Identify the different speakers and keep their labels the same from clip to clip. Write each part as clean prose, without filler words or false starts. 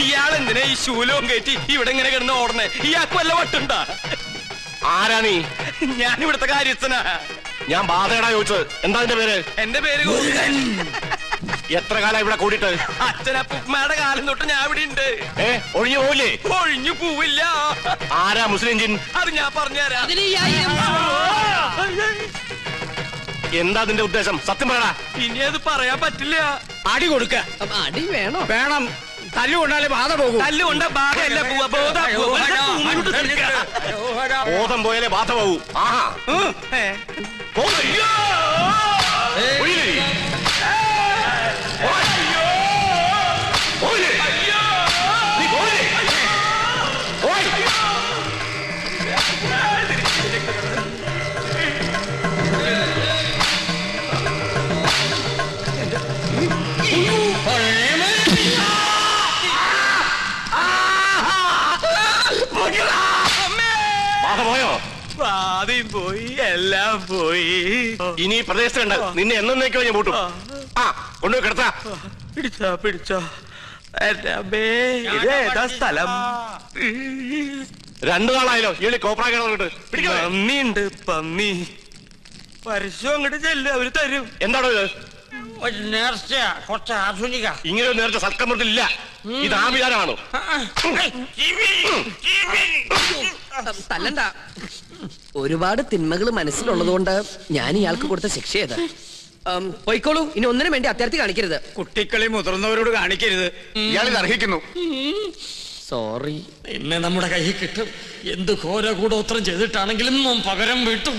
Speaker 1: ഇയാളെന്തിനാ ഈ ശൂലവും കയറ്റി ഇവിടെ ഇങ്ങനെ കിടന്ന് ഓടണേ? ഇയാൾക്ക് വല്ല വട്ടുണ്ടാ?
Speaker 2: ആരാ നീ?
Speaker 1: ഞാൻ ഇവിടുത്തെ കാര്യസ്ഥനാ.
Speaker 2: ഞാൻ ബാധയടാ ചോദിച്ചത്. എന്താ എന്റെ പേര്?
Speaker 1: എന്റെ പേര്
Speaker 2: എത്ര കാലം ഇവിടെ കൂടിയിട്ട്?
Speaker 1: അച്ഛനപ്പൂമ്മയുടെ കാലം തൊട്ട് ഞാൻ ഇവിടെ ഉണ്ട്.
Speaker 2: ഒഴിഞ്ഞു പോവില്ലേ?
Speaker 1: ഒഴിഞ്ഞു പോവില്ല.
Speaker 2: ആരാ മുസ്ലിം ജിൻ?
Speaker 1: അത് ഞാൻ പറഞ്ഞുതരാം.
Speaker 2: എന്താ അതിന്റെ ഉദ്ദേശം? സത്യം പറയടാ.
Speaker 1: ഇനി അത് പറയാൻ പറ്റില്ല.
Speaker 3: അടി കൊടുക്ക. അടി വേണോ? വേണം. തല്ലുകൊണ്ടാലേ ബാധ പോകും.
Speaker 1: തല്ലുകൊണ്ട ബാധയല്ല പോവാ.
Speaker 2: ബോധം പോയാലേ ബാധ പോകൂ. ആഹാ.
Speaker 1: ബാധയും പോയി, എല്ലാം പോയി.
Speaker 2: ഇനി പ്രദേശത്തുണ്ട്. നിന്നെ എന്നേക്കോ ഞാൻ പൂട്ടും. ആ കൊണ്ടുപോയി കിടത്താ.
Speaker 1: പിടിച്ചോ പിടിച്ചോ. ഇതേതാ സ്ഥലം?
Speaker 2: 2 നാളായല്ലോ ഇയാള് കോപ്രാ കിടന്നിട്ട്.
Speaker 1: പന്നിയുണ്ട്, പന്നി. പരസ്യം അങ്ങോട്ട് ചെല്ല്, അവര് തരും.
Speaker 2: എന്താണോ ഇത്?
Speaker 3: ഒരു നേർച്ച, കുറച്ച് ആധുനിക.
Speaker 2: ഇങ്ങനെ ഒരു നേരത്തെ സൽക്കമൃത്തിലില്ല. ഇത് ആഭിചാരമാണോ?
Speaker 4: തല്ലണ്ട. ഒരുപാട് തിന്മകൾ മനസ്സിലുള്ളതുകൊണ്ട് ഞാൻ ഇയാൾക്ക് കൊടുത്ത ശിക്ഷ ഏതാ? പോയിക്കോളൂ. ഇനി ഒന്നിനും വേണ്ടി അത്യാർത്ഥി കാണിക്കരുത്.
Speaker 3: കുട്ടികളെ മുതിർന്നവരോട് കാണിക്കരുത്.
Speaker 2: ഇയാളിത് അർഹിക്കുന്നു.
Speaker 4: സോറി.
Speaker 3: ഇന്ന് നമ്മുടെ കയ്യിൽ കിട്ടും. എന്ത് ഘോര കൂടോത്രം ചെയ്തിട്ടാണെങ്കിലും പകരം വീട്ടും.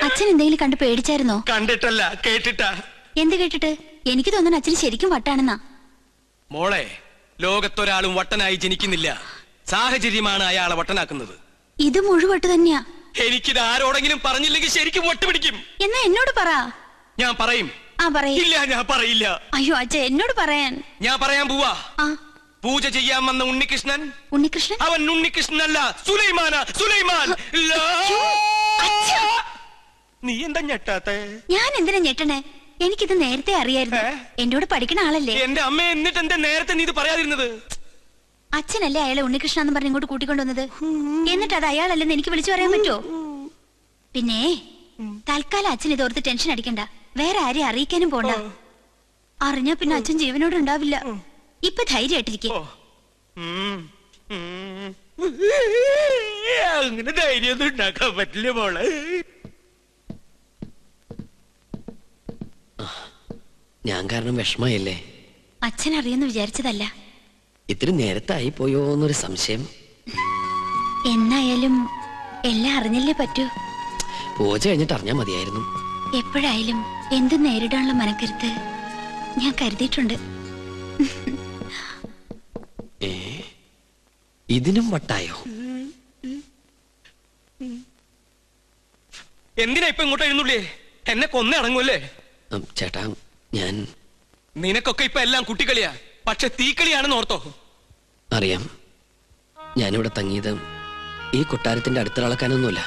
Speaker 5: അച്ഛൻ എന്തെങ്കിലും കണ്ട് പേടിച്ചായിരുന്നോ?
Speaker 1: കണ്ടിട്ടല്ല, കേട്ടിട്ടാ.
Speaker 5: എന്ത് കേട്ടിട്ട്? എനിക്ക് തോന്നുന്നു അച്ഛന് ശരിക്കും വട്ടാണെന്നാ.
Speaker 1: മോളെ, ലോകത്തൊരാളും വട്ടനായി ജനിക്കുന്നില്ല. സാഹചര്യമാണ് അയാളെ വട്ടനാക്കുന്നത്.
Speaker 5: ഇത് മുഴുവട്ട് തന്നെയാ.
Speaker 1: എനിക്കിത് ആരോടെങ്കിലും പറഞ്ഞില്ലെങ്കിൽ ശരിക്കും വട്ട് പിടിക്കും.
Speaker 5: എന്നാ എന്നോട് പറ.
Speaker 1: ഞാൻ പറയും. ഇല്ല, ഞാൻ പറയില്ല.
Speaker 5: അയ്യോ അച്ഛ, എന്നോട് പറയാൻ.
Speaker 1: ഞാൻ പറയാൻ പോവാ. പൂജ ചെയ്യാൻ വന്ന ഉണ്ണികൃഷ്ണൻ.
Speaker 5: ഉണ്ണികൃഷ്ണൻ?
Speaker 1: അവൻ ഉണ്ണികൃഷ്ണനല്ല, സുലൈമാനാ. സുലൈമാൻ. നീ എന്താ ഞെട്ടാത്തെ?
Speaker 5: ഞാൻ എന്തിനാ ഞെട്ടണേ? എനിക്കിത് നേരത്തെ അറിയായിരുന്നു. എന്നോട് പഠിക്കണ ആളല്ലേ.
Speaker 1: എന്റെ അമ്മ. എന്നിട്ട് എന്താ നേരത്തെ നീ ഇത് പറയാതിരുന്നത്?
Speaker 5: അച്ഛനല്ലേ അയാളെ ഉണ്ണികൃഷ്ണൻ എന്ന് പറഞ്ഞ് ഇങ്ങോട്ട് കൂട്ടിക്കൊണ്ടുവന്നത്. എന്നിട്ട് അത് അയാളല്ലെന്ന് എനിക്ക് വിളിച്ചു പറയാൻ പറ്റുമോ? പിന്നെ തൽക്കാലം അച്ഛൻ ഇതോർത്ത് ടെൻഷൻ അടിക്കണ്ട. വേറെ ആരെയും അറിയിക്കാനും പോണ്ട. അറിഞ്ഞാ പിന്നെ അച്ഛൻ ജീവനോട് ഉണ്ടാവില്ല. ഇപ്പൊ ധൈര്യമായിട്ടിരിക്കും.
Speaker 1: അങ്ങനെ ധൈര്യമൊന്നും ഉണ്ടാക്കാൻ പറ്റില്ല മോളെ.
Speaker 4: ഞാൻ കാരണം വിഷമയല്ലേ?
Speaker 5: അച്ഛൻ അറിയെന്ന് വിചാരിച്ചതല്ല.
Speaker 4: ഇത്തിരി നേരത്തായി പോയോ എന്നൊരു സംശയം.
Speaker 5: എന്നായാലും എല്ലാം അറിഞ്ഞല്ലേ പറ്റൂ.
Speaker 4: പൂജ കഴിഞ്ഞിട്ട് അറിഞ്ഞാ മതിയായിരുന്നു.
Speaker 5: എപ്പോഴായാലും എന്തും നേരിടാനുള്ള മനക്കരുത്ത് ഞാൻ കരുതിയിട്ടുണ്ട്.
Speaker 4: ഇതിനും വട്ടായോ?
Speaker 1: എന്തിനാ ഇപ്പൊ ഇങ്ങോട്ട് എഴുന്നള്ളേ? എന്നെ കൊന്നേ അടങ്ങൂല്ലേ?
Speaker 4: ചേട്ടാ, ഞാൻ
Speaker 1: നിനക്കൊക്കെ ഇപ്പൊ എല്ലാം കുട്ടിക്കളിയാ. പക്ഷെ തീക്കളിയാണെന്ന് ഓർത്തോ?
Speaker 4: അറിയാം. ഞാനിവിടെ തങ്ങിയത് ഈ കൊട്ടാരത്തിന്റെ അടുത്തിളക്കാനൊന്നുമില്ല.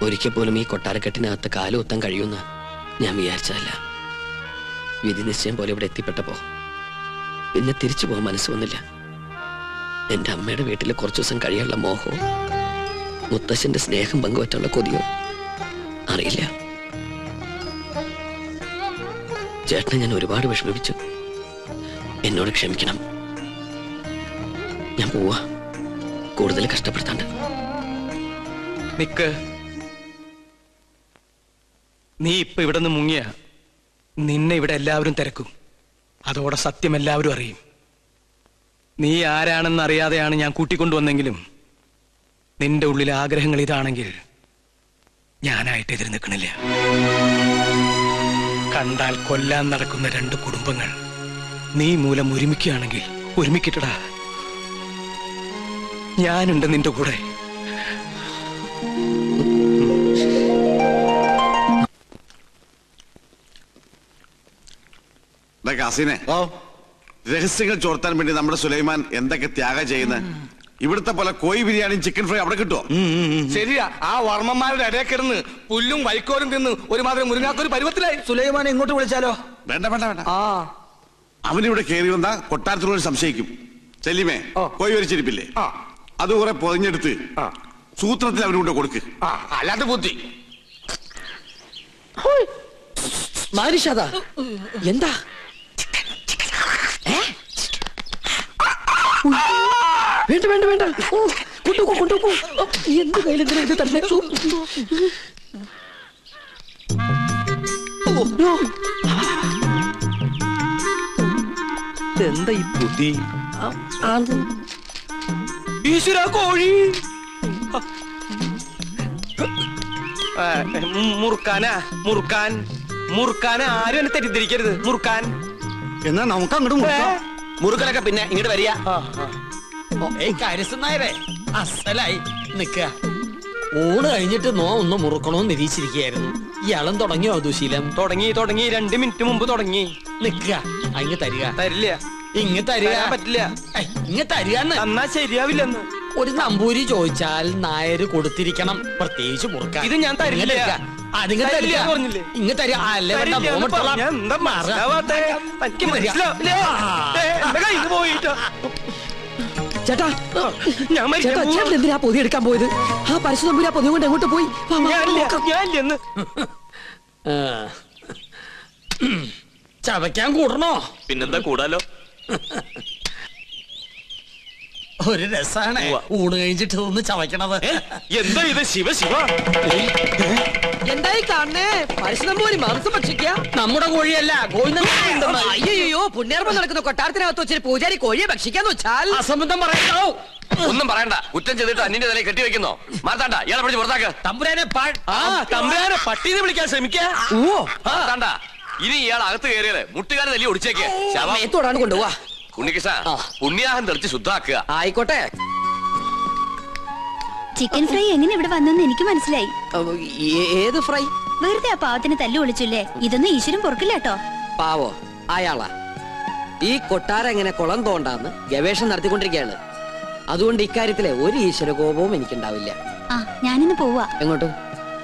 Speaker 4: ഒരിക്കൽ പോലും ഈ കൊട്ടാരക്കെട്ടിനകത്ത് കാലുകുത്താൻ കഴിയുമെന്ന് ഞാൻ വിചാരിച്ചതല്ല. വിധി നിശ്ചയം പോലെ ഇവിടെ എത്തിപ്പെട്ടപ്പോ പിന്നെ തിരിച്ചു പോകാൻ മനസ്സ് വന്നില്ല. എന്റെ അമ്മയുടെ വീട്ടിൽ കുറച്ചു ദിവസം കഴിയാനുള്ള മോഹവും മുത്തശ്ശന്റെ സ്നേഹം പങ്കുവറ്റുള്ള കൊതിയോ അറിയില്ല. ചേട്ടനെ ഞാൻ ഒരുപാട് വിഷമിപ്പിച്ചു. എന്നോട് ക്ഷമിക്കണം. ഞാൻ പോവാ. കൂടുതൽ കഷ്ടപ്പെടുത്താണ്ട്.
Speaker 1: നിക്ക്. നീ ഇപ്പൊ ഇവിടെ നിന്ന് മുങ്ങിയ നിന്നെ ഇവിടെ എല്ലാവരും തിരക്കും. അതോടെ സത്യം എല്ലാവരും അറിയും. നീ ആരാണെന്ന് അറിയാതെയാണ് ഞാൻ കൂട്ടിക്കൊണ്ടുവന്നെങ്കിലും നിന്റെ ഉള്ളിലെ ആഗ്രഹങ്ങൾ ഇതാണെങ്കിൽ ഞാനായിട്ട് എതിര് നിൽക്കണില്ല. കണ്ടാൽ കൊല്ലാൻ നടക്കുന്ന 2 കുടുംബങ്ങൾ നീ മൂലം ഒരുമിക്കുകയാണെങ്കിൽ ഒരുമിക്കട്ടടാ. ഞാനുണ്ട് നിന്റെ കൂടെ.
Speaker 6: രഹസ്യങ്ങൾ ചോർത്താൻ വേണ്ടി നമ്മുടെ സുലൈമാൻ എന്തൊക്കെ ത്യാഗം ചെയ്യുന്നത്. ഇവിടുത്തെ പോലെ കോഴി ബിരിയാണിയും ചിക്കൻ ഫ്രൈ അവിടെ കിട്ടുമോ?
Speaker 1: ശരിയാ, ആ വർമ്മന്മാരുടെ ഇടയിൽ കിടന്ന് പുല്ലും വൈക്കോലും തിന്ന് ഒരുമാതിരി മുരുങ്ങാത്തൊരു പരുവത്തിലായി.
Speaker 7: സുലൈമാനെ ഇങ്ങോട്ട് വിളിച്ചാലോ?
Speaker 6: വേണ്ട വേണ്ട വേണ്ട. അവനിവിടെ കയറി വന്നാ കൊട്ടാരത്തിനോട് സംശയിക്കും. ചെല്ലിമേ കോഴി വരിച്ചിരിപ്പില്ലേ, അത് കുറെ പൊതിഞ്ഞെടുത്ത് സൂത്രത്തിൽ അവനുകൊണ്ട് കൊടുക്ക്.
Speaker 1: അല്ലാത്ത ബുദ്ധി.
Speaker 4: മാരിഷാദ എന്താ? വേണ്ട വേണ്ട വേണ്ട, കൊണ്ടുപോ കൊണ്ടുപോ. എന്ത് കയ്യിലെന്തിനാ ഇത് തന്നെ?
Speaker 7: എന്താ ഈ ബുദ്ധി?
Speaker 1: ഈശ്വര കോഴി മുറുക്കാനാ, മുറുക്കാൻ മുറുക്കാൻ. ആരും എന്നെ തെറ്റിദ്ധരിക്കരുത്. മുറുക്കാൻ
Speaker 7: എന്നാ നമുക്ക് അങ്ങോട്ട്
Speaker 2: മുറുക്കലൊക്കെ പിന്നെ ഇങ്ങോട്ട് വരിക.
Speaker 3: കാര്യസ്ഥനായരെ അസലായി നിക്ക. ഊണ് കഴിഞ്ഞിട്ട് നോ ഒന്ന് മുറുക്കണോന്ന് നിരീക്ഷിച്ചിരിക്കുകയായിരുന്നു. ഇയാളും തുടങ്ങിയോ ദുശീലം?
Speaker 1: തുടങ്ങി 2 മിനിറ്റ് മുമ്പ് തുടങ്ങി.
Speaker 3: നിക്ക, അങ്ങ് തരിക.
Speaker 1: തരില്ല,
Speaker 3: ഇങ്ങ് തരിക.
Speaker 1: പറ്റില്ല.
Speaker 3: ഇങ്ങ് തരികന്ന്.
Speaker 1: എന്നാ ശരിയാവില്ലെന്ന്.
Speaker 3: ഒരു നമ്പൂരി ചോദിച്ചാൽ നായര് കൊടുത്തിരിക്കണം, പ്രത്യേകിച്ച് മുറുക്കാൻ.
Speaker 1: ഇത് ഞാൻ തരില്ല.
Speaker 3: അതിങ്ങ് തരില്ല
Speaker 1: പറഞ്ഞില്ലേ?
Speaker 3: ഇങ്ങ് തരിക. അല്ലേ വേണ്ട,
Speaker 1: എന്താ മനസ്സിലാവാത്തെ? എനിക്ക് മനസ്സിലാവില്ല. എന്റെ കയ്യിൽ നിന്ന് പോയിട്ടോ.
Speaker 4: ചേട്ടാ,
Speaker 1: ഞാൻ
Speaker 4: ചേട്ടൻ എന്തിനാ പൊതി എടുക്കാൻ പോയത്? ആ പരശുതമ്പൂരി ആ പൊതി കൊണ്ട് എങ്ങോട്ട് പോയി?
Speaker 1: ഞാനില്ലെന്ന്.
Speaker 3: ചവയ്ക്കാൻ കൂടണോ?
Speaker 2: പിന്നെന്താ കൂടാലോ.
Speaker 3: ഒരു രസാണ് ഊണ് കഴിഞ്ഞിട്ട് ഒന്ന് ചവയ്ക്കണത്.
Speaker 2: എന്താ ഇത്? ശിവ ശിവ,
Speaker 4: എന്തായി കാണണേ? പരശുതമ്പൂരി മാംസം ഭക്ഷിക്കുക?
Speaker 3: നമ്മുടെ കോഴിയല്ല,
Speaker 4: അയ്യോ, പുണ്യാർമ്മം നടക്കുന്ന കൊട്ടാരത്തിനകത്ത് വെച്ചൊരു പൂജാരി കോഴിയെ ഭക്ഷിക്കാന്ന് വെച്ചാൽ
Speaker 3: അസംബന്ധം പറയണോ?
Speaker 2: ഒന്നും പറയണ്ട. കുറ്റം ചെയ്തിട്ട് അന്നിന്റെ തലയിൽ കെട്ടിവെക്കുന്നോ? മാർത്താണ്ട, ഇയാളെ പിടിച്ച് പുറത്താക്ക്.
Speaker 3: തമ്പുരാനെ
Speaker 1: തമ്പുരാനെ പട്ടീന്ന് വിളിക്കാൻ ശ്രമിക്കാ.
Speaker 2: മാർത്താണ്ട, ഇനി ഇയാൾ അകത്ത് കയറിയത് മുട്ടുകാരെ തല്ലി ഒടിച്ചേക്ക്.
Speaker 4: മേത്തോടാണ് കൊണ്ടുപോവാ.
Speaker 2: ഉണ്ണികൃഷ്ണ, പുണ്യാഹം തെറിച്ച് ശുദ്ധാക്കുക.
Speaker 4: ആയിക്കോട്ടെ.
Speaker 5: ചിക്കൻ ഫ്രൈ എങ്ങനെ ഇവിടെ വന്നെന്ന് എനിക്ക് മനസ്സിലായി.
Speaker 4: ഏത് ഫ്രൈ?
Speaker 5: വെറുതെ ആ പാവത്തിന് തല്ലു വിളിച്ചില്ലേ? ഇതൊന്നും ഈശ്വരൻ പൊറുക്കില്ല കേട്ടോ.
Speaker 4: പാവോ അയാളാ. ഈ കൊട്ടാരം എങ്ങനെ കുളം തോണ്ടാന്ന് ഗവേഷണം നടത്തിക്കൊണ്ടിരിക്കുകയാണ്. അതുകൊണ്ട് ഇക്കാര്യത്തിലെ ഒരു ഈശ്വര കോപവും എനിക്കുണ്ടാവില്ല.
Speaker 5: ആ, ഞാനിന്ന് പോവാ.
Speaker 4: എങ്ങോട്ടും?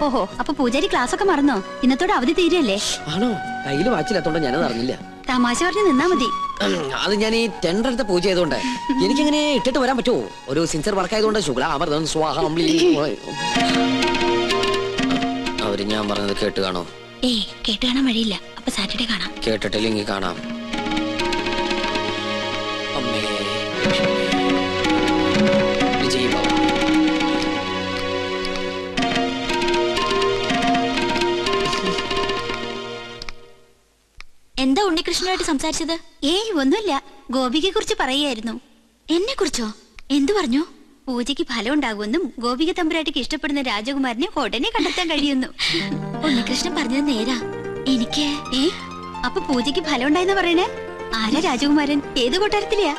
Speaker 5: ഓഹോ, അപ്പൊ പൂജാരി ക്ലാസ് ഒക്കെ മറന്നോ? ഇന്നത്തോടെ അവധി തീരല്ലേ?
Speaker 4: ആണോ? കയ്യിൽ വാച്ചിലെത്തോണ്ട് ഞാനത് അറിഞ്ഞില്ല.
Speaker 5: തമാശ പറഞ്ഞ് നിന്നാ മതി.
Speaker 4: അത് ഞാൻ ഈ ടെൻഡർ എടുത്ത പൂജ ചെയ്തോണ്ട് എനിക്കിങ്ങനെ ഇട്ടിട്ട് വരാൻ പറ്റുമോ? ഒരു സിൻസിയർ വർക്ക് ആയതുകൊണ്ട് ശുക്ലാമൃതം സ്വാഹം. അവര് ഞാൻ പറഞ്ഞത് കേട്ട് കാണോ?
Speaker 5: ഏയ്, കേട്ട് കാണാൻ വഴിയില്ല. അപ്പൊ സാറ്റർഡേ കാണാം.
Speaker 4: കേട്ടിട്ടില്ലെങ്കിൽ കാണാം. അമ്മേ വിജയ് ബാബ.
Speaker 5: എന്താ ഉണ്ണികൃഷ്ണനായിട്ട് സംസാരിച്ചത്? ഏയ്, ഒന്നുമില്ല. ഗോപികയെ കുറിച്ച് പറയായിരുന്നു. എന്നെ കുറിച്ചോ? എന്തു പറഞ്ഞു? പൂജയ്ക്ക് ഫലം ഉണ്ടാകുമെന്നും ഗോപിക തമ്പുരാട്ടിക്ക് ഇഷ്ടപ്പെടുന്ന രാജകുമാരനെ ഉടനെ കണ്ടെത്താൻ കഴിയുന്നു. ഉണ്ണികൃഷ്ണൻ പറഞ്ഞത് നേരാ. എനിക്ക് അപ്പൊ പൂജയ്ക്ക് ഫലം ഉണ്ടായെന്ന് പറയണേ? ആരാ രാജകുമാരൻ? ഏത് കൊട്ടാരത്തിലെയാ?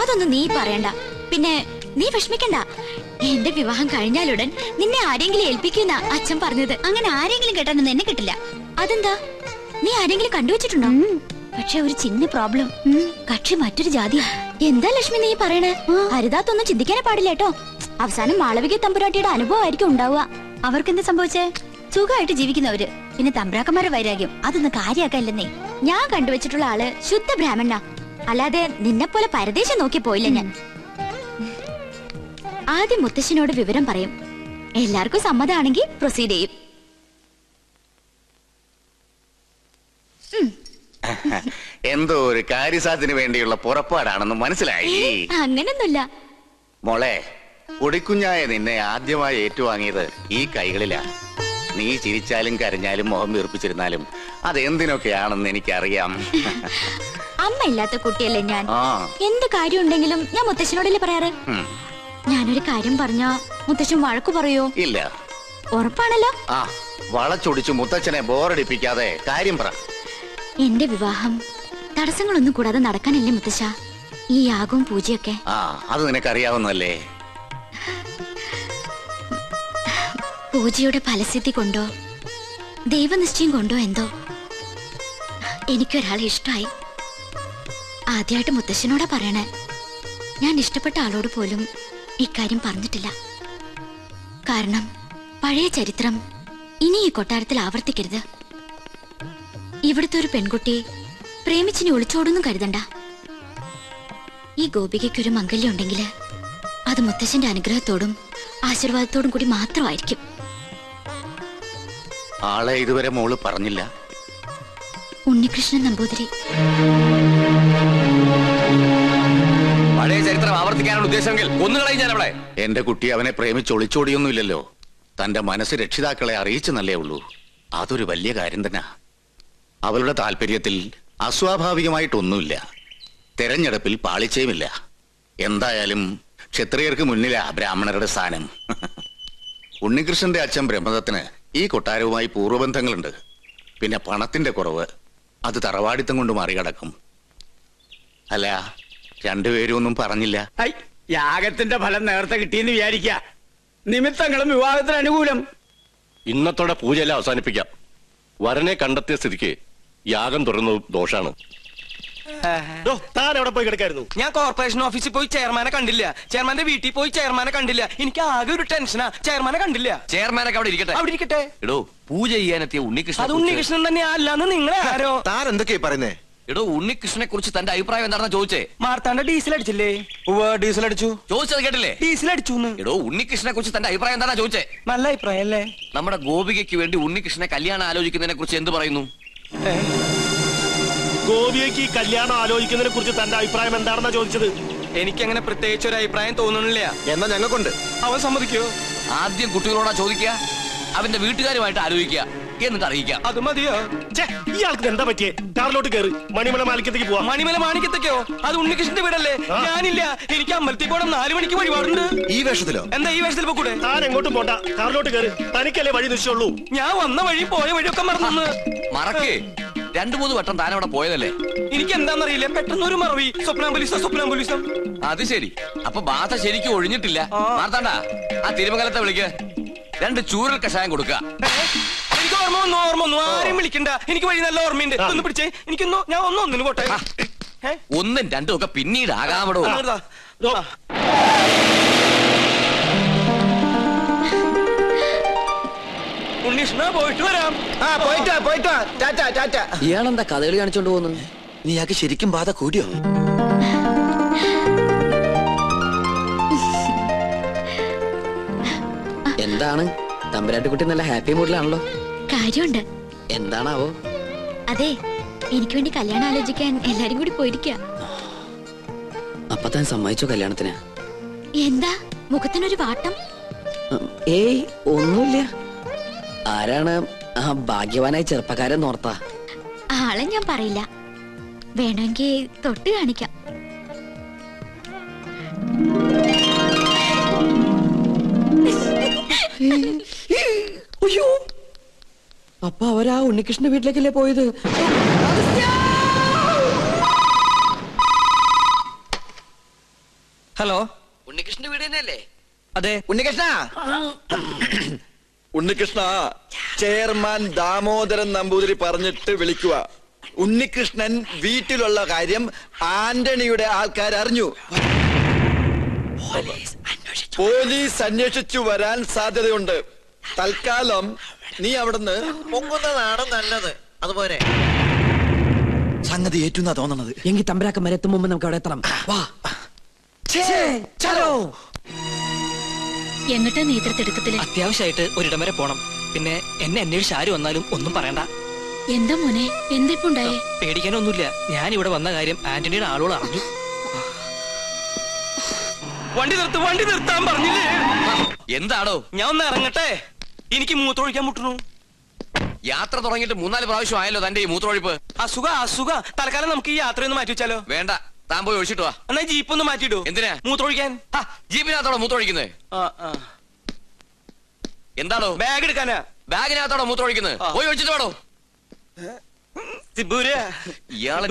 Speaker 5: അതൊന്നും നീ പറയണ്ട. പിന്നെ നീ വിഷമിക്കണ്ട. എന്റെ വിവാഹം കഴിഞ്ഞാലുടൻ നിന്നെ ആരെങ്കിലും ഏൽപ്പിക്കുന്ന അച്ഛൻ പറഞ്ഞത്. അങ്ങനെ ആരെങ്കിലും കേട്ടാനൊന്നും എന്നെ കിട്ടില്ല. അതെന്താ? നീ ആരെങ്കിലും കണ്ടുവച്ചിട്ടുണ്ടോ? പക്ഷെ ഒരു ചിന്ന പ്രോബ്ലം. കക്ഷി മറ്റൊരു ജാതിയാ. എന്താ ലക്ഷ്മി നീ പറയണേ? ഹരിതാത്തൊന്നും ചിന്തിക്കാനേ പാടില്ല കേട്ടോ. അവസാനം മാളവിക തമ്പുരാട്ടിയുടെ അനുഭവമായിരിക്കും ഉണ്ടാവുക. അവർക്ക് എന്താ സംഭവിച്ചേ? സുഖമായിട്ട് ജീവിക്കുന്നവര്. പിന്നെ തമ്പ്രാക്കന്മാരുടെ വൈരാഗ്യം അതൊന്നും കാര്യാക്കല്ലെന്നേ. ഞാൻ കണ്ടുവച്ചിട്ടുള്ള ആള് ശുദ്ധ ബ്രാഹ്മണ. അല്ലാതെ നിന്നെ പോലെ പരദേശം നോക്കി പോയില്ല ഞാൻ. ആദ്യം മുത്തശ്ശനോട് വിവരം പറയും. എല്ലാവർക്കും സമ്മതമാണെങ്കിൽ പ്രൊസീഡ് ചെയ്യും.
Speaker 2: എന്തോ ഒരു കാര്യസാധ്യത്തിന് വേണ്ടിയുള്ള പുറപ്പാടാണെന്ന് മനസ്സിലായി.
Speaker 5: അങ്ങനൊന്നുമില്ല
Speaker 2: മോളെ. പൊടിക്കുഞ്ഞായ നിന്നെ ആദ്യമായി ഏറ്റുവാങ്ങിയത് ഈ കൈകളിലാ. നീ ചിരിച്ചാലും കരഞ്ഞാലും മുഖം വീർപ്പിച്ചിരുന്നാലും അതെന്തിനൊക്കെയാണെന്ന് എനിക്കറിയാം.
Speaker 5: അമ്മ ഇല്ലാത്ത കുട്ടിയല്ലേ ഞാൻ.
Speaker 2: ആ,
Speaker 5: എന്ത് കാര്യം ഉണ്ടെങ്കിലും ഞാൻ മുത്തശ്ശനോടല്ലേ പറയാറ്. ഞാനൊരു കാര്യം പറഞ്ഞാ മുത്തശ്ശൻ വഴക്കു പറയോ?
Speaker 2: ഇല്ല.
Speaker 5: ഉറപ്പാണല്ലോ.
Speaker 2: ആ, വളച്ചൊടിച്ചു മുത്തച്ഛനെ ബോറടിപ്പിക്കാതെ കാര്യം പറ.
Speaker 5: എന്റെ വിവാഹം തടസ്സങ്ങളൊന്നും കൂടാതെ നടക്കാനല്ലേ മുത്തശ്ശ ഈ യാഗവും പൂജയൊക്കെ?
Speaker 2: ആ, അത് നിനക്കറിയാവുന്നല്ലേ.
Speaker 5: പൂജയുടെ ഫലസിദ്ധി കൊണ്ടോ ദൈവനിശ്ചയം കൊണ്ടോ എന്തോ എനിക്കൊരാളെ ഇഷ്ടമായി. ആദ്യമായിട്ട് മുത്തശ്ശനോടാ പറയണേ. ഞാൻ ഇഷ്ടപ്പെട്ട ആളോട് പോലും ഇക്കാര്യം പറഞ്ഞിട്ടില്ല. കാരണം പഴയ ചരിത്രം ഇനി ഈ കൊട്ടാരത്തിൽ ആവർത്തിക്കരുത്. ഇവിടുത്തെ ഒരു പെൺകുട്ടി പ്രേമിച്ചിനെ ഒളിച്ചോടൊന്നും കരുതണ്ട. ഈ ഗോപികയ്ക്കൊരു മംഗല്യം ഉണ്ടെങ്കിൽ അത് മുത്തശ്ശന്റെ അനുഗ്രഹത്തോടും ആശീർവാദത്തോടും കൂടി മാത്രമായിരിക്കും.
Speaker 2: ആളെ ഇതുവരെ മോള് പറഞ്ഞില്ല.
Speaker 5: ഉണ്ണികൃഷ്ണൻ നമ്പൂതിരി.
Speaker 8: പഴയ ചരിത്രം ആവർത്തിക്കാനുള്ള ഉദ്ദേശമെങ്കിൽ ഒന്നുകളയും ഞാൻ അവളെ.
Speaker 2: എന്റെ കുട്ടി അവനെ പ്രേമിച്ച് ഒളിച്ചോടിയൊന്നുമില്ലല്ലോ. തന്റെ മനസ്സ് രക്ഷിതാക്കളെ അറിയിച്ചെന്നല്ലേ ഉള്ളൂ. അതൊരു വലിയ കാര്യം തന്നെ. അവളുടെ താല്പര്യത്തിൽ അസ്വാഭാവികമായിട്ടൊന്നുമില്ല. തെരഞ്ഞെടുപ്പിൽ പാളിച്ചയുമില്ല. എന്തായാലും ക്ഷത്രിയർക്ക് മുന്നിലാ ബ്രാഹ്മണരുടെ സ്ഥാനം. ഉണ്ണികൃഷ്ണന്റെ അച്ഛൻ ബ്രഹ്മദത്തിന് ഈ കൊട്ടാരവുമായി പൂർവ്വബന്ധങ്ങളുണ്ട്. പിന്നെ പണത്തിന്റെ കുറവ് അത് തറവാടിത്തം കൊണ്ട് മറികടക്കും. അല്ല, രണ്ടുപേരും ഒന്നും പറഞ്ഞില്ല.
Speaker 3: യാഗത്തിന്റെ ഫലം നേരത്തെ കിട്ടിയെന്ന് വിചാരിക്ക. നിമിത്തങ്ങളും വിവാഹത്തിന് അനുകൂലം.
Speaker 2: ഇന്നത്തോടെ പൂജയെല്ലാം അവസാനിപ്പിക്കാം. വരനെ കണ്ടെത്തിയ സ്ഥിതിക്ക് യാഗം തുറന്നത് ദോഷാണ്. താൻ എവിടെ പോയി കിടക്കായിരുന്നു?
Speaker 1: ഞാൻ കോർപ്പറേഷൻ ഓഫീസിൽ പോയി ചെയർമാനെ കണ്ടില്ല. ചെയർമാന്റെ വീട്ടിൽ പോയി ചെയർമാനെ കണ്ടില്ല. എനിക്ക് ആകെ ഒരു ടെൻഷനാ. ചെയർമാനെ കണ്ടില്ല.
Speaker 8: ചെയർമാനൊക്കെ അവിടെ ഇരിക്കട്ടെ.
Speaker 1: അവിടെ ഇരിക്കട്ടെ.
Speaker 8: എടോ, പൂജ ചെയ്യാനെത്തിയ ഉണ്ണികൃഷ്ണൻ.
Speaker 1: അത് ഉണ്ണികൃഷ്ണൻ തന്നെ അല്ലാന്ന് നിങ്ങളെ ആരോ?
Speaker 7: താൻ എന്തൊക്കെയാ പറയുന്നേ?
Speaker 8: എടോ, ഉണ്ണികൃഷ്ണനെ കുറിച്ച് തന്റെ അഭിപ്രായം എന്താണെന്ന് ചോദിച്ചേ.
Speaker 1: മാർത്താണ്ട ഡീസൽ അടിച്ചില്ലേ?
Speaker 7: ഡീസൽ അടിച്ചു.
Speaker 8: ചോദിച്ചത് കേട്ടില്ലേ?
Speaker 1: ഡീസൽ അടിച്ചു.
Speaker 8: എടോ, ഉണ്ണികൃഷ്ണനെ കുറിച്ച് തന്റെ അഭിപ്രായം എന്താണെന്ന് ചോദിച്ചേ.
Speaker 1: നല്ല അഭിപ്രായം അല്ലേ?
Speaker 8: നമ്മുടെ ഗോപികയ്ക്ക് വേണ്ടി ഉണ്ണികൃഷ്ണനെ കല്യാണം ആലോചിക്കുന്നതിനെ കുറിച്ച് എന്ത് പറയുന്നു?
Speaker 2: ഗോപിയയ്ക്ക് ഈ കല്യാണം ആലോചിക്കുന്നതിനെ കുറിച്ച് തന്റെ അഭിപ്രായം എന്താണെന്നാ ചോദിച്ചത്.
Speaker 1: എനിക്കങ്ങനെ പ്രത്യേകിച്ച് ഒരു അഭിപ്രായം തോന്നുന്നില്ല.
Speaker 7: എന്നാ ഞങ്ങൾക്കുണ്ട്.
Speaker 1: അവൻ സമ്മതിക്കോ?
Speaker 8: ആദ്യം കുട്ടികളോടാ ചോദിക്കുക, അവന്റെ വീട്ടുകാരുമായിട്ട് ആലോചിക്കുക, എന്നിട്ട് അറിയിക്കാം.
Speaker 1: അത് മതിയോ?
Speaker 2: ഇയാൾക്ക് എന്താ പറ്റിയേ? കാറിലോട്ട് കയറി മണിമല മാലിക്കത്തേക്ക് പോവാം.
Speaker 1: മണിമല മാണിക്കത്തേക്കോ? അത് ഉണ്ണികൃഷ്ണന്റെ വീടല്ലേ? ഞാനില്ല. എനിക്ക് അമ്പലത്തിൽ പോകണം. 4 മണിക്ക് വഴിപാടുണ്ട്.
Speaker 7: ഈ വേഷത്തിലോ?
Speaker 1: എന്താ ഈ വേഷത്തിൽ പോകൂടെ?
Speaker 2: താൻ എങ്ങോട്ടും പോണ്ട, കാറിലോട്ട് കയറി. തനിക്കല്ലേ വഴി നിശ്ചയുള്ളൂ.
Speaker 1: ഞാൻ വന്ന വഴി പോയ വഴിയൊക്കെ മറന്നു.
Speaker 8: മറക്കേ, 2-3 വട്ടം താൻ അവിടെ പോയതല്ലേ?
Speaker 1: എനിക്ക് എന്താണെന്നറിയില്ല, പെട്ടെന്ന് ഒരു മറവി. സ്വപ്നാംബുലിസം.
Speaker 8: അത് ശരി. അപ്പൊ ബാധ ശരിക്കും ഒഴിഞ്ഞിട്ടില്ല. മാർത്താണ്ട, ആ തിരുമംഗലത്തെ വിളിക്ക്. 2 ചൂരൽ കഷായം കൊടുക്കുക.
Speaker 1: എനിക്ക് ഓർമ്മ വന്നു. ആരെയും വിളിക്കണ്ട. എനിക്ക് വഴി നല്ല ഓർമ്മയുണ്ട്. ഒന്ന് പിടിച്ചേ. എനിക്കൊന്നു ഞാൻ ഒന്നിന് പോട്ടെ.
Speaker 8: 1ഉം 2ഉം ഒക്കെ പിന്നീട് ആകാമടോ.
Speaker 1: ഉണ്ണീഷ്ണ, പോയിട്ട് വരാം.
Speaker 7: പോയിട്ടോ.
Speaker 4: ഇയാളെന്താ കഥകളി കാണിച്ചോണ്ട് പോകുന്നു?
Speaker 7: നീയാക്ക് ശരിക്കും ബാധ കൂടിയോ?
Speaker 4: എന്താണ് തമ്പുരാട്ടിക്കുട്ടി നല്ല ഹാപ്പി മൂഡിലാണല്ലോ.
Speaker 5: കാര്യമുണ്ട്.
Speaker 4: എന്താണാവോ?
Speaker 5: അതെ, എനിക്ക് വേണ്ടി കല്യാണം ആലോചിക്കാൻ എല്ലാരും കൂടി പോയിരിക്ക.
Speaker 4: അപ്പൊ താൻ സമ്മതിച്ചോ കല്യാണത്തിന്?
Speaker 5: എന്താ മുഖത്തിനൊരു വാട്ടം?
Speaker 4: ഏയ്, ഒന്നുമില്ല. ആരാണ് ആ ഭാഗ്യവാനായ ചെറുപ്പക്കാരൻ നോർത്താ?
Speaker 5: ആളെ ഞാൻ പറയില്ല. വേണമെങ്കിൽ തൊട്ട് കാണിക്കാം.
Speaker 4: അയ്യോ, അപ്പൊ അവരാ ഉണ്ണികൃഷ്ണന്റെ വീട്ടിലേക്കല്ലേ പോയത്?
Speaker 1: ഹലോ,
Speaker 4: ഉണ്ണികൃഷ്ണന്റെ വീട് തന്നെയല്ലേ?
Speaker 1: അതെ.
Speaker 7: ഉണ്ണികൃഷ്ണ, ചെയർമാൻ ദാമോദരൻ നമ്പൂതിരി പറഞ്ഞിട്ട് വിളിക്കുക. ഉണ്ണികൃഷ്ണൻ വീട്ടിലുള്ള കാര്യം ആന്റണിയുടെ ആൾക്കാർ അറിഞ്ഞു. പോലീസ് അന്വേഷിച്ചു വരാൻ സാധ്യതയുണ്ട്. തൽക്കാലം നീ അവിടുന്ന് പൊങ്ങുന്നതാണ് നല്ലത്. അതുപോലെ സംഗതി ഏറ്റുന്നാ തോന്നണത്.
Speaker 4: എങ്കിൽ തമ്പരാക്കന്മാരെ എത്തും മുമ്പ് നമുക്ക് അവിടെ എത്തണം. വാ.
Speaker 5: എന്നിട്ട് നേതൃത്വത്തില്
Speaker 1: അത്യാവശ്യമായിട്ട് ഒരിടം വരെ പോണം. പിന്നെ എന്നെ അന്വേഷിച്ച് ആര് വന്നാലും ഒന്നും പറയണ്ട.
Speaker 5: എന്താ മോനെ, എന്തിപ്പുണ്ടായേ?
Speaker 1: പേടിക്കാനൊന്നുമില്ല. ഞാൻ ഇവിടെ വന്ന കാര്യം ആന്റണിയുടെ ആളുകൾ അറിഞ്ഞു. വണ്ടി നിർത്താൻ പറഞ്ഞില്ലേ?
Speaker 8: എന്താണോ?
Speaker 1: ഞാൻ ഒന്ന് ഇറങ്ങട്ടെ. എനിക്ക് മൂത്രമൊഴിക്കാൻ മുട്ടുന്നു.
Speaker 8: യാത്ര തുടങ്ങിയിട്ട് 3-4 പ്രാവശ്യം ആയല്ലോ തന്റെ ഈ മൂത്രമൊഴിപ്പ്.
Speaker 1: അസുഖ. തൽക്കാലം നമുക്ക് ഈ യാത്രയൊന്ന് മാറ്റി വെച്ചാലോ?
Speaker 8: വേണ്ട, താൻ പോയി ഒഴിച്ചിട്ട് വാ.
Speaker 1: എന്നാ ജീപ്പ് ഒന്ന് മാറ്റിയിടൂ.
Speaker 8: എന്തിനാ?
Speaker 1: മൂത്രമൊഴിക്കാൻ.
Speaker 8: ജീപ്പിനകത്തോടെ മൂത്രമൊഴിക്കുന്നത്? എന്താണോ?
Speaker 1: ബാഗ് എടുക്കാനാ.
Speaker 8: ബാഗിനകത്തോടെ മൂത്രമൊഴിക്കുന്നത്? പോയി ഒഴിച്ചിട്ട് വേണോ?
Speaker 1: ഇയാളെ